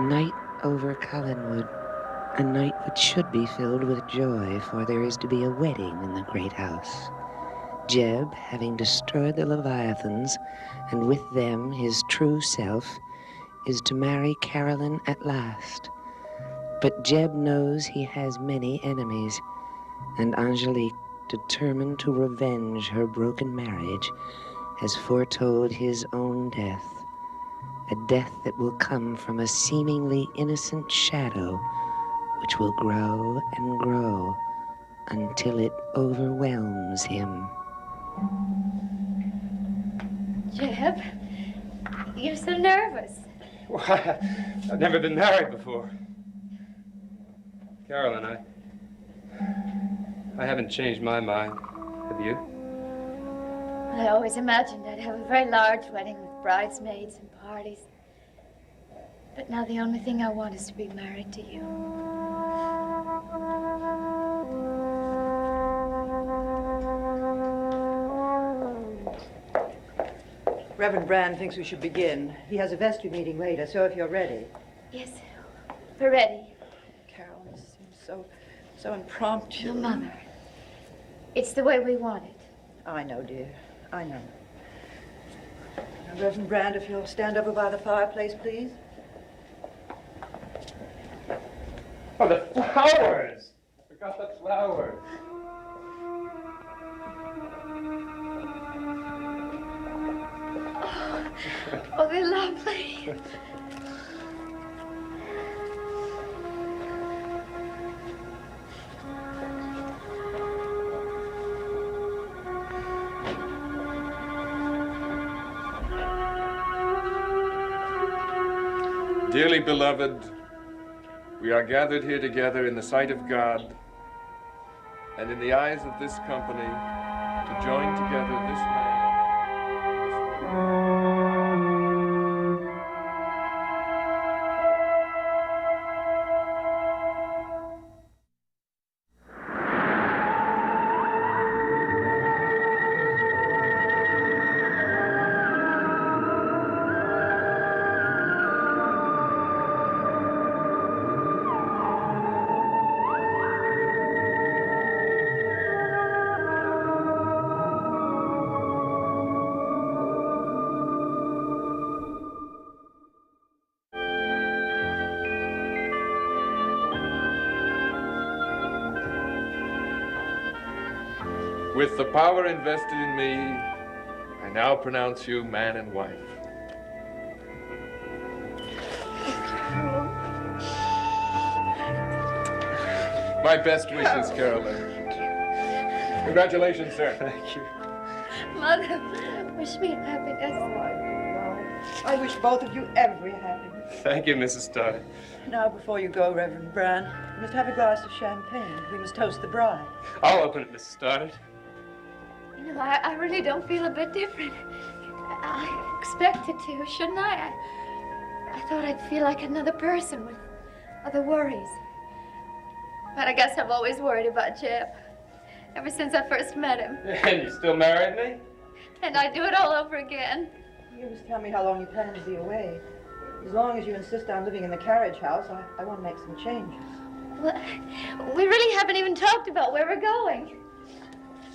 Night over Collinwood, a night which should be filled with joy, for there is to be a wedding in the great house. Jeb, having destroyed the Leviathans, and with them his true self, is to marry Carolyn at last. But Jeb knows he has many enemies, and Angelique, determined to revenge her broken marriage, has foretold his own death, a death that will come from a seemingly innocent shadow which will grow and grow until it overwhelms him. Jeb, you're so nervous. Why, I've never been married before. Carolyn, I haven't changed my mind. Have you? I always imagined I'd have a very large wedding with bridesmaids and parties. But now the only thing I want is to be married to you. Reverend Brand thinks we should begin. He has a vestry meeting later, so if you're ready. Yes, we're ready. Carol, this seems so impromptu. No, Mother. It's the way we want it. I know, dear. I know. Now, Reverend Brand, if you'll stand over by the fireplace, please. Oh, the flowers! I forgot the flowers. Oh, they're lovely. Dearly beloved, we are gathered here together in the sight of God and in the eyes of this company to join together this man. With the power invested in me, I now pronounce you man and wife. My best wishes, Carolyn. Congratulations, sir. Thank you. Mother, wish me happiness. I wish both of you every happiness. Thank you, Mrs. Stoddard. Now, before you go, Reverend Brand, we must have a glass of champagne. We must toast the bride. I'll open it, Mrs. Stoddard. You know, I really don't feel a bit different. I expected to, shouldn't I? I thought I'd feel like another person with other worries. But I guess I've always worried about Jeb, ever since I first met him. And you still married me? And I'd do it all over again. You just tell me how long you plan to be away. As long as you insist on living in the carriage house, I want to make some changes. Well, we really haven't even talked about where we're going.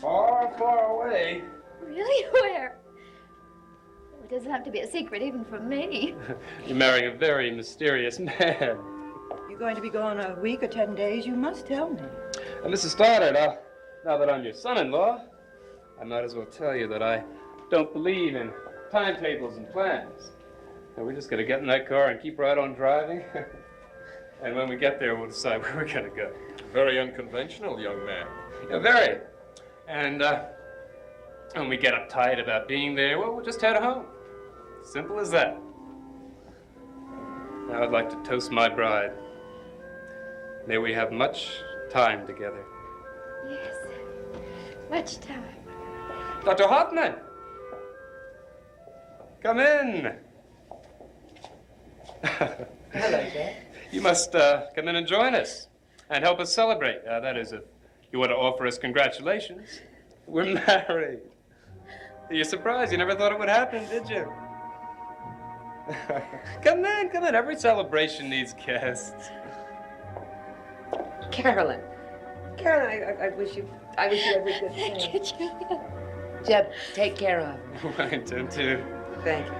Far, far away. Really? Where? Well, it doesn't have to be a secret even from me. You're marrying a very mysterious man. You're going to be gone a week or 10 days? You must tell me. Mrs. Stoddard, now that I'm your son-in-law, I might as well tell you that I don't believe in timetables and plans. And we're just going to get in that car and keep right on driving. And when we get there, we'll decide where we're going to go. Very unconventional, young man. Yeah, very. And when we get uptight about being there, well, we'll just head home. Simple as that. Now I'd like to toast my bride. May we have much time together. Yes, much time. Dr. Hoffman! Come in. Hello, sir. You must come in and join us and help us celebrate. That is, if you want to offer us congratulations. We're married. You're surprised. You never thought it would happen, did you? Come in, come in. Every celebration needs guests. Carolyn. Carolyn, I wish you every good Thank you, Julia. Jeb, take care of him. Right, too. Thank you.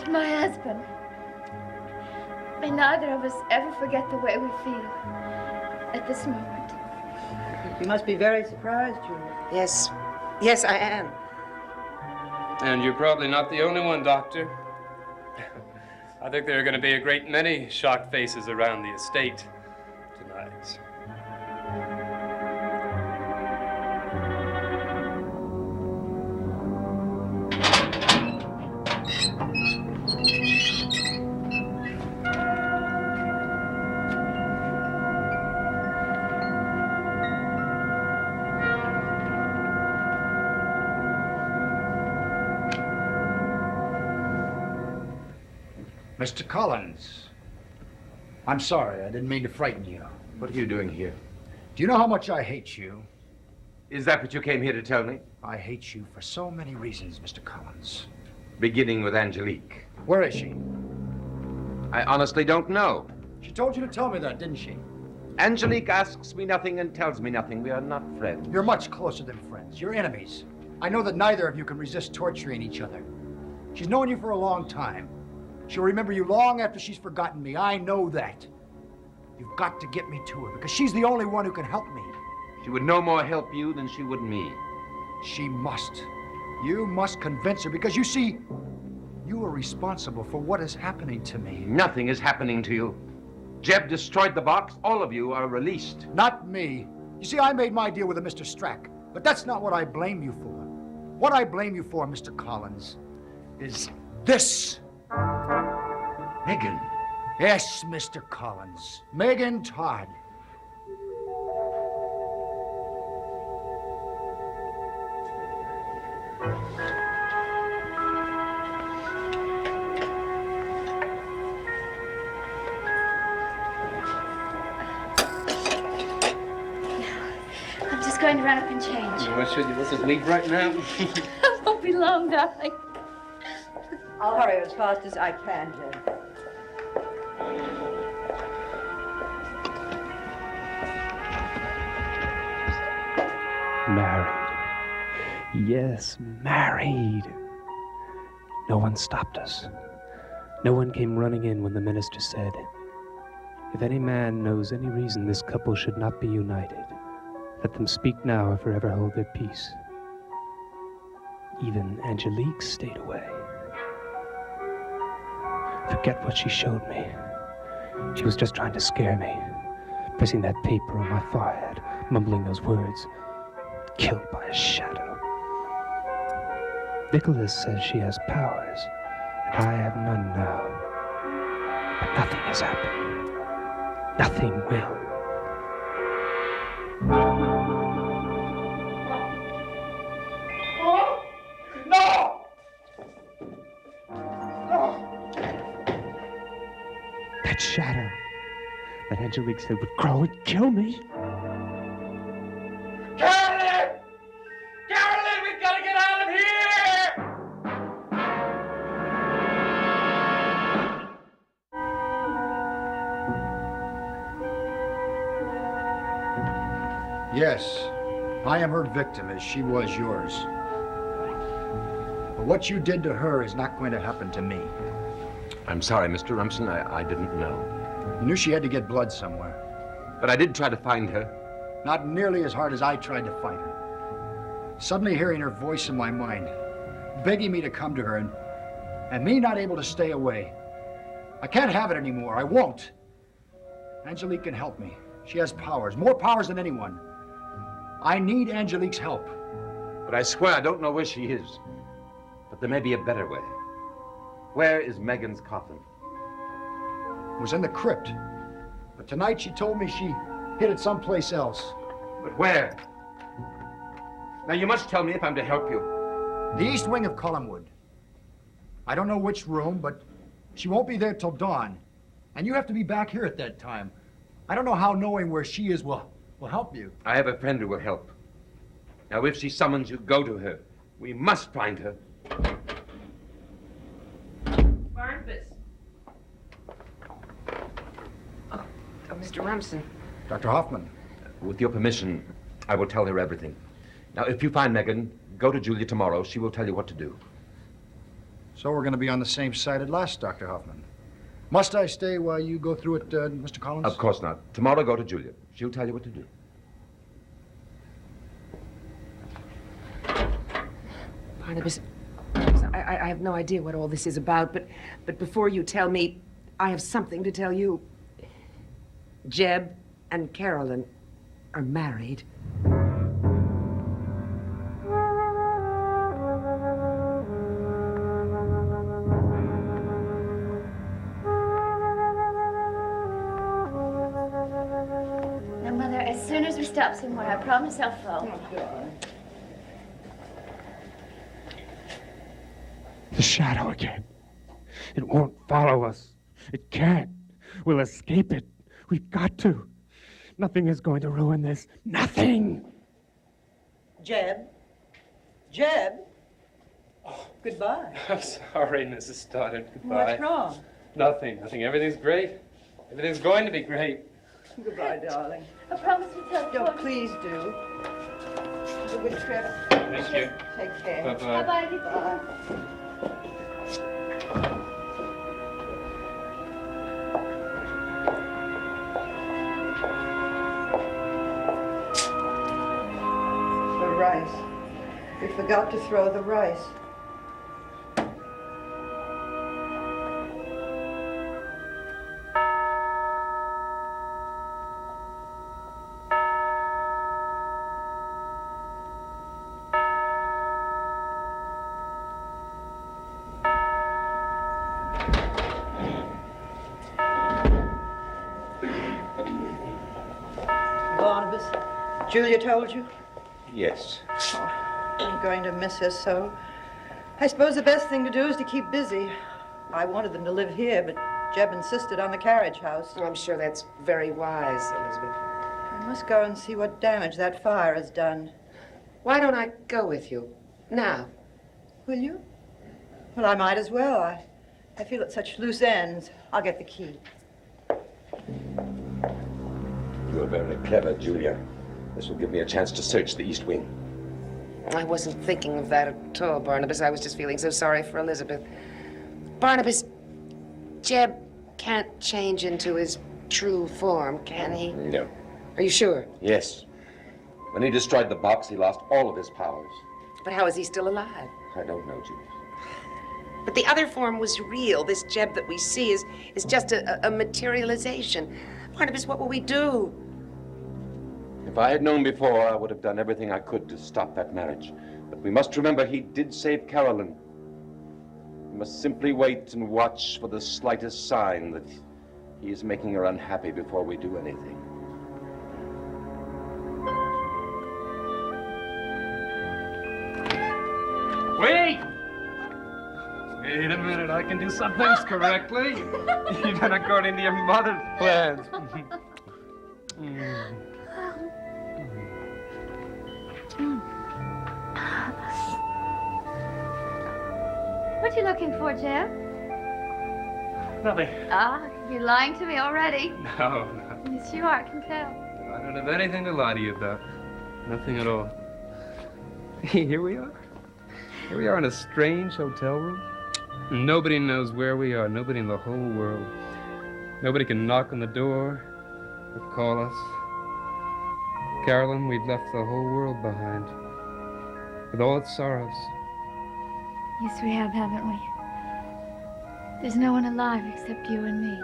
To my husband, may neither of us ever forget the way we feel at this moment. You must be very surprised, Julia. Yes. Yes, I am. And you're probably not the only one, Doctor. I think there are going to be a great many shocked faces around the estate tonight. Mr. Collins, I'm sorry, I didn't mean to frighten you. What are you doing here? Do you know how much I hate you? Is that what you came here to tell me? I hate you for so many reasons, Mr. Collins. Beginning with Angelique. Where is she? I honestly don't know. She told you to tell me that, didn't she? Angelique asks me nothing and tells me nothing. We are not friends. You're much closer than friends. You're enemies. I know that neither of you can resist torturing each other. She's known you for a long time. She'll remember you long after she's forgotten me. I know that. You've got to get me to her because she's the only one who can help me. She would no more help you than she would me. She must. You must convince her because you see, you are responsible for what is happening to me. Nothing is happening to you. Jeb destroyed the box. All of you are released. Not me. You see, I made my deal with a Mr. Strack, but that's not what I blame you for. What I blame you for, Mr. Collins, is this. Megan. Yes, Mr. Collins. Megan Todd. I'm just going to run up and change. Why should you? Let's just leave right now. I won't be long, darling. I'll hurry as fast as I can, Jeb. Married. Yes, married. No one stopped us. No one came running in when the minister said, "If any man knows any reason this couple should not be united, let them speak now or forever hold their peace." Even Angelique stayed away. Forget what she showed me. She was just trying to scare me, pressing that paper on my forehead, mumbling those words, "Killed by a shadow." Nicholas says she has powers, and I have none now. But nothing has happened. Nothing will. No! That shadow that Angelique said would grow and kill me. Carolyn! Carolyn, we've got to get out of here! Yes, I am her victim as she was yours. But what you did to her is not going to happen to me. I'm sorry, Mr. Rumson. I didn't know. You knew she had to get blood somewhere. But I did try to find her. Not nearly as hard as I tried to find her. Suddenly hearing her voice in my mind, begging me to come to her, and me not able to stay away. I can't have it anymore. I won't. Angelique can help me. She has powers, more powers than anyone. I need Angelique's help. But I swear I don't know where she is. But there may be a better way. Where is Megan's coffin? It was in the crypt. But tonight she told me she hid it someplace else. But where? Now you must tell me if I'm to help you. The east wing of Columwood. I don't know which room, but she won't be there till dawn. And you have to be back here at that time. I don't know how knowing where she is will help you. I have a friend who will help. Now if she summons you, go to her. We must find her. Barnabas. Mr. Rumson. Dr. Hoffman. With your permission, I will tell her everything. Now, if you find Megan, go to Julia tomorrow. She will tell you what to do. So we're going to be on the same side at last, Dr. Hoffman. Must I stay while you go through it, Mr. Collins? Of course not. Tomorrow, go to Julia. She'll tell you what to do. Barnabas, I have no idea what all this is about, but before you tell me, I have something to tell you. Jeb and Carolyn are married. Now, Mother, as soon as we stop somewhere, I promise I'll phone. The shadow again. It won't follow us. It can't. We'll escape it. We've got to. Nothing is going to ruin this. Nothing. Jeb? Jeb? Goodbye. I'm sorry, Mrs. Stoddard. Goodbye. What's wrong? Nothing. Everything's great. Everything's going to be great. Goodbye, darling. I promise to tell you. Oh, please do. Have a good trip. Thank you. Take care. Bye-bye. Bye-bye. You too. Bye. The rice. We forgot to throw the rice. Barnabas, Julia told you? Yes. I'm going to miss her so. I suppose the best thing to do is to keep busy. I wanted them to live here, but Jeb insisted on the carriage house. I'm sure that's very wise, Elizabeth. I must go and see what damage that fire has done. Why don't I go with you? Now. Will you? Well, I might as well. I feel at such loose ends. I'll get the key. You're very clever, Julia. This will give me a chance to search the East Wing. I wasn't thinking of that at all, Barnabas. I was just feeling so sorry for Elizabeth. Barnabas, Jeb can't change into his true form, can he? No. Are you sure? Yes. When he destroyed the box, he lost all of his powers. But how is he still alive? I don't know, Julia. But the other form was real. This Jeb that we see is just a materialization. Barnabas, what will we do? If I had known before, I would have done everything I could to stop that marriage. But we must remember he did save Carolyn. We must simply wait and watch for the slightest sign that he is making her unhappy before we do anything. Wait! Wait a minute, I can do some things correctly. Even according to your mother's plans. What you looking for, Jeb? Nothing. Ah, you're lying to me already. No, no. Yes, you are, I can tell. I don't have anything to lie to you about. Nothing at all. Here we are. Here we are in a strange hotel room. Nobody knows where we are. Nobody in the whole world. Nobody can knock on the door or call us. Carolyn, we've left the whole world behind. With all its sorrows. Yes, we have, haven't we? There's no one alive except you and me.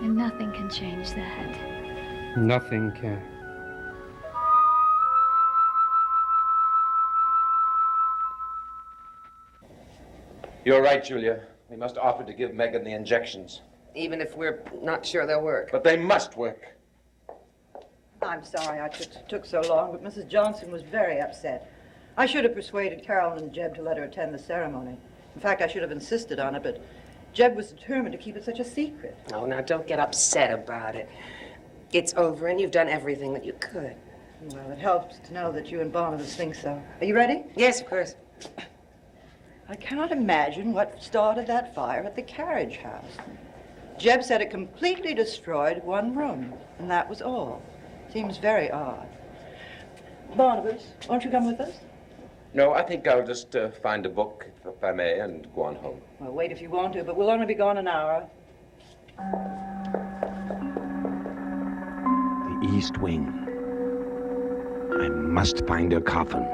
And nothing can change that. Nothing can. You're right, Julia. We must offer to give Megan the injections. Even if we're not sure they'll work. But they must work. I'm sorry I took so long, but Mrs. Johnson was very upset. I should have persuaded Carolyn and Jeb to let her attend the ceremony. In fact, I should have insisted on it, but Jeb was determined to keep it such a secret. Oh, now don't get upset about it. It's over, and you've done everything that you could. Well, it helps to know that you and Barnabas think so. Are you ready? Yes, of course. I cannot imagine what started that fire at the carriage house. Jeb said it completely destroyed one room, and that was all. Seems very odd. Barnabas, won't you come with us? No, I think I'll just find a book, if I may, and go on home. Well, wait if you want to, but we'll only be gone an hour. The East Wing. I must find her coffin.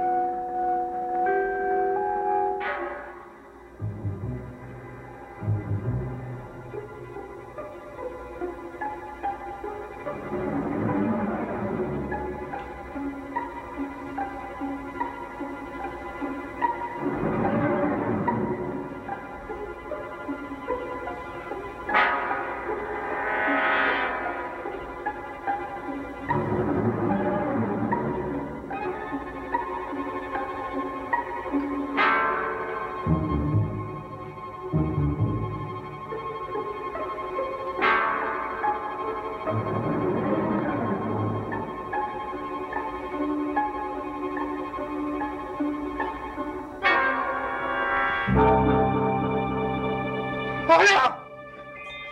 Oh no!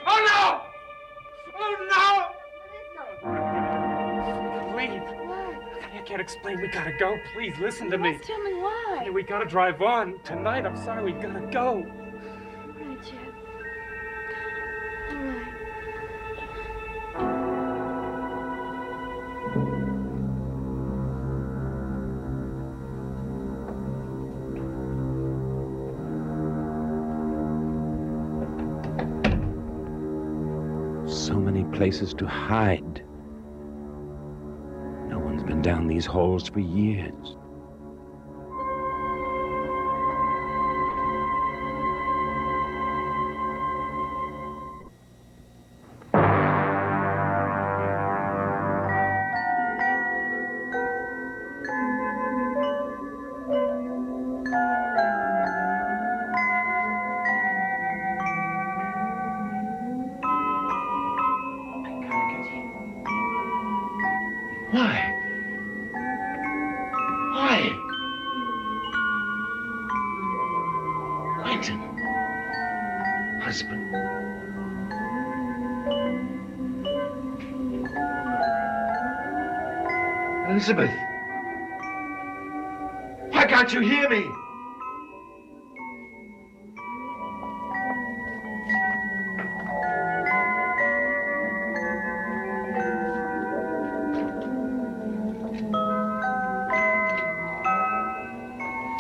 Oh no! Oh no! Please. I can't explain. We gotta go. Please, listen to me. Just tell me why. Hey, we gotta drive on. Tonight, I'm sorry, we gotta go. All right, Jeb. All right. So many places to hide. No one's been down these halls for years. Why? Why? Quentin. Husband. Elizabeth. Why can't you hear me?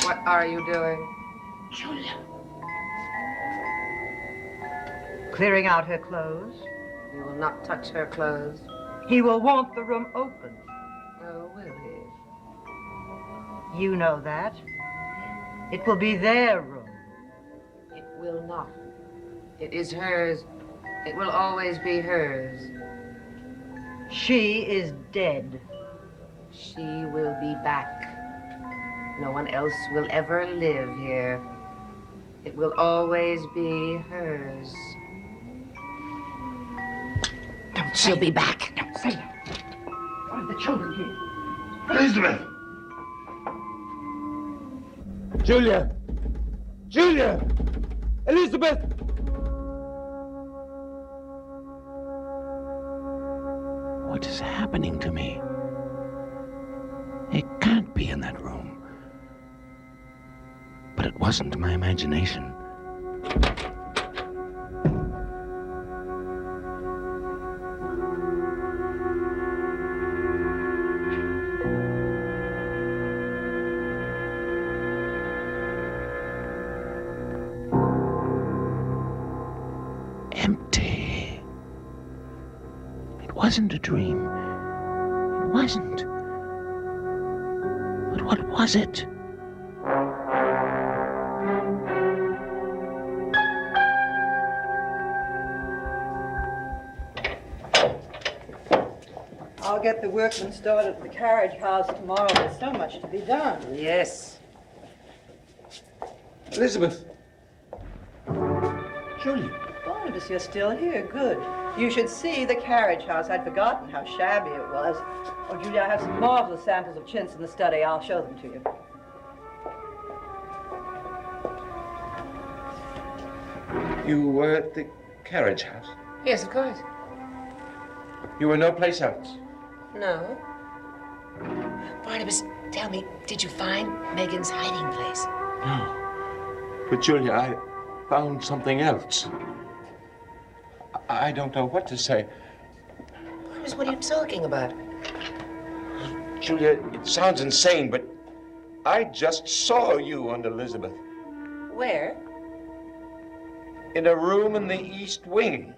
What are you doing? Julia. Clearing out her clothes. You will not touch her clothes. He will want the room open. Oh, will he? You know that. It will be their room. It will not. It is hers. It will always be hers. She is dead. She will be back. No one else will ever live here. It will always be hers. She'll be back. Don't say that. What are the children here? Elizabeth! Julia! Julia! Elizabeth! What is happening to me? It can't be in that room. But it wasn't my imagination. Empty. It wasn't a dream. It wasn't. But what was it? I'll get the workmen started at the carriage house tomorrow. There's so much to be done. Yes. Elizabeth. Julia. Barnabas, you're still here. Good. You should see the carriage house. I'd forgotten how shabby it was. Oh, Julia, I have some marvelous samples of chintz in the study. I'll show them to you. You were at the carriage house? Yes, of course. You were no place else. No. Barnabas, tell me, did you find Megan's hiding place? No. But Julia, I found something else. I don't know what to say. Barnabas, what are you talking about? Julia, it sounds insane, but I just saw you and Elizabeth Where? in a room in the East Wing.